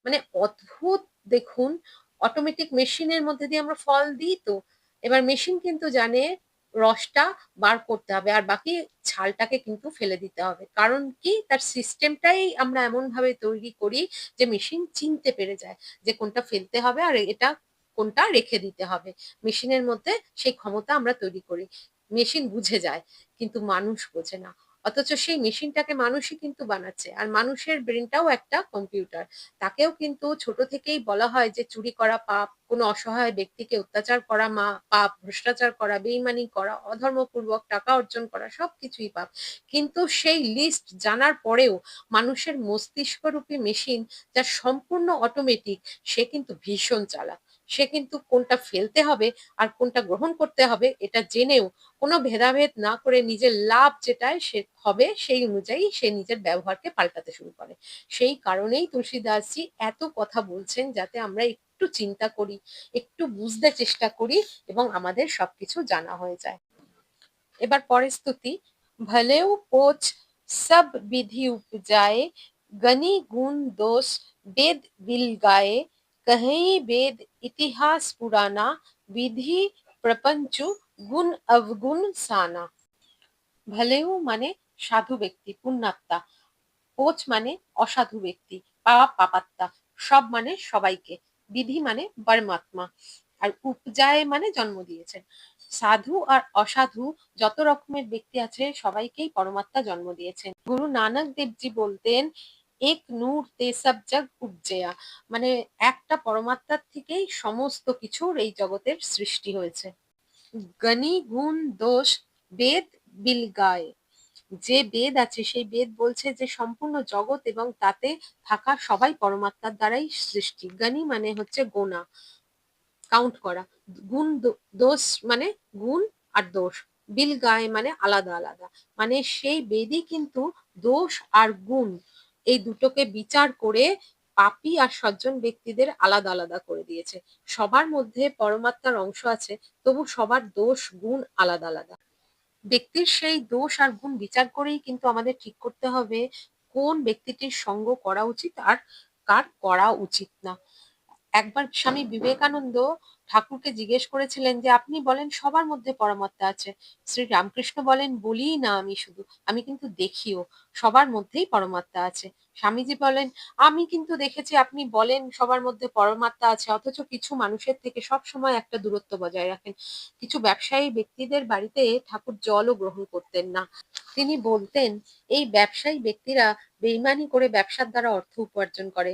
মানে অদ্ভুত দেখুন, অটোমেটিক মেশিনের মধ্যে দিয়ে আমরা ফল দিই তো। এবার মেশিন কিন্তু জানে রসটা বার করতে হবে। আর বাকি ছালটাকে কিন্তু ফেলে দিতে হবে। কারণ কি? তার সিস্টেমটাই আমরা এমনভাবে তৈরি করি যে মেশিন চিনতে পেরে যায় যে কোনটা ফেলতে হবে আর এটা কোনটা রেখে দিতে হবে। মেশিনের মধ্যে সেই ক্ষমতা আমরা তৈরি করি। মেশিন বুঝে যায়, কিন্তু মানুষ বোঝে না। অথচ সেই মেশিনটাকে মানুষই কিন্তু বানাচ্ছে। আর মানুষের ব্রেনটাও একটা কম্পিউটার। তাকেও কিন্তু ছোট থেকেই বলা হয় যে চুরি করা পাপ, কোনো অসহায় ব্যক্তিকে অত্যাচার করা পাপ, ভ্রষ্টাচার করা, বেইমানি করা, অধর্মপূর্বক টাকা অর্জন করা সবকিছুই পাপ। কিন্তু সেই লিস্ট জানার পরেও মানুষের মস্তিষ্করূপী মেশিন যা সম্পূর্ণ অটোমেটিক, সে কিন্তু ভীষণ চালাক। সে কিন্তু কোনটা ফেলতে হবে আর কোনটা গ্রহণ করতে হবে এটা জেনেও কোনো ভেদাভেদ না করে নিজের লাভ যেটায় সে হবে সেই অনুযায়ী সে নিজের ব্যবহারকে পাল্টাতে শুরু করে। সেই কারণেই তুলসীদাসজি এত কথা বলছেন যাতে আমরা একটু চিন্তা করি, একটু বুঝতে চেষ্টা করি এবং আমাদের সবকিছু জানা হয়ে যায়। এবার পরের স্তুতি। ভলেও পোচ সব বিধি উপজায়ে, গনি গুণ দোষ বেদ বিল গায়ে, কহেই বেদ ইতিহাস পুরানা, বিধি প্রপঞ্চু গুণ অবগুণ সানা। ভলেও মানে সাধু ব্যক্তি, পুণ্যাত্মা। পোচ মানে অসাধু ব্যক্তি, পাপাত্মা। সব মানে সবাইকে। বিধি মানে পরমাত্মা। আর উপজায় মানে জন্ম দিয়েছেন। সাধু আর অসাধু যত রকমের ব্যক্তি আছে সবাইকেই পরমাত্মা জন্ম দিয়েছেন। গুরু নানক দেবজি বলতেন, এক নূর তে সব জগ উপজেয়া। মানে একটা পরমাত্মার থেকেই সমস্ত কিছুর এই জগতের সৃষ্টি হয়েছে। গনি গুণ দোষ বেদ বিল গায়ে। যে বেদ আছে সেই বেদ বলছে যে সম্পূর্ণ জগৎ এবং তাতে থাকা সবাই পরমাত্মার দ্বারাই সৃষ্টি। জ্ঞানী মানে হচ্ছে গোনা, কাউন্ট করা। গুণ দোষ মানে গুণ আর দোষ। বিল গায়ে মানে আলাদা আলাদা। মানে সেই বেদই কিন্তু দোষ আর গুণ এই দুটোকে বিচার করে পাপী আর সজ্জন ব্যক্তিদের আলাদা আলাদা করে দিয়েছে। সবার মধ্যে পরমাত্মার অংশ আছে, তবু সবার দোষ গুণ আলাদা আলাদা। ব্যক্তির সেই দোষ আর গুণ বিচার করেই কিন্তু আমাদের ঠিক করতে হবে কোন ব্যক্তিটির সঙ্গ করা উচিত আর কার করা উচিত না। একবার স্বামী বিবেকানন্দ ঠাকুরকে জিজ্ঞেস করেছিলেন যে আপনি বলেন সবার মধ্যে পরমাত্মা আছে। শ্রী রামকৃষ্ণ বলেন, বলিই না আমি শুধু, আমি কিন্তু দেখিও সবার মধ্যেই পরমাত্মা আছে। স্বামীজি বলেন, আমি কিন্তু দেখেছি আপনি বলেন সবার মধ্যে পরমাত্মা আছে, অথচ কিছু মানুষের থেকে সব সময় একটা দূরত্ব বজায় রাখেন। কিছু ব্যবসায়ী ব্যক্তিদের বাড়িতে ঠাকুর জলও গ্রহণ করতেন না। তিনি বলতেন, এই ব্যবসায়ী ব্যক্তিরা বেইমানি করে ব্যবসার দ্বারা অর্থ উপার্জন করে।